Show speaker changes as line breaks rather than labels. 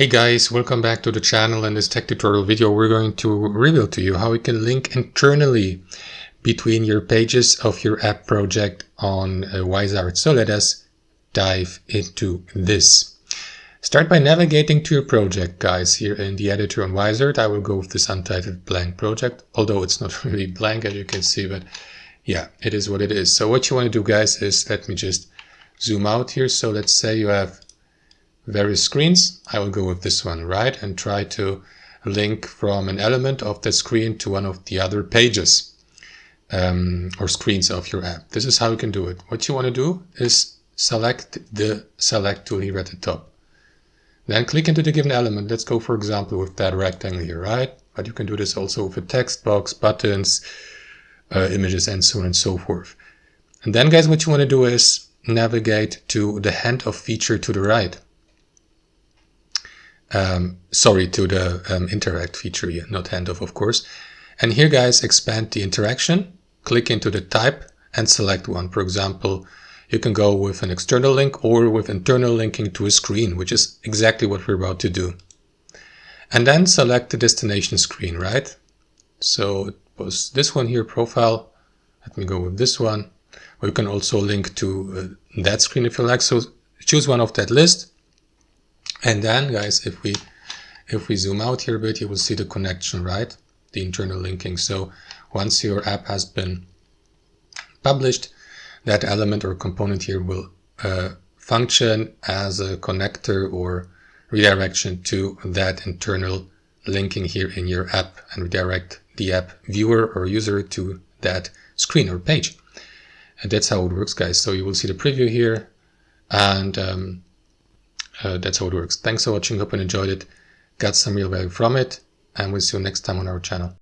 Hey guys, welcome back to the channel. In this tech tutorial video we're going to reveal to you how you can link internally between your pages of your app project on Uizard. So let us dive into this. Start by navigating to your project, guys. Here in the editor on Uizard I will go with this untitled blank project, although it's not really blank as you can see, but yeah, it is what it is. So what you want to do, guys, is let me just zoom out here. So let's say you have various screens. I will go with this one, right? And try to link from an element of the screen to one of the other pages or screens of your app. This is how you can do it. What you want to do is select the select tool here at the top. Then click into the given element. Let's go, for example, with that rectangle here, right? But you can do this also with a text box, buttons, images, and so on and so forth. And then, guys, what you want to do is navigate to the handoff feature to the right. To the interact feature here, not handoff, of course. And here, guys, expand the interaction, click into the type and select one. For example, you can go with an external link or with internal linking to a screen, which is exactly what we're about to do. And then select the destination screen, right? So it was this one here, profile. Let me go with this one. Or you can also link to that screen if you like. So choose one of that list. And then, guys, if we zoom out here a bit, you will see the connection, right? The internal linking. So once your app has been published, that element or component here will function as a connector or redirection to that internal linking here in your app and redirect the app viewer or user to that screen or page. And that's how it works, guys. So you will see the preview here, and that's how it works. Thanks for watching. Hope you enjoyed it, got some real value from it, and we'll see you next time on our channel.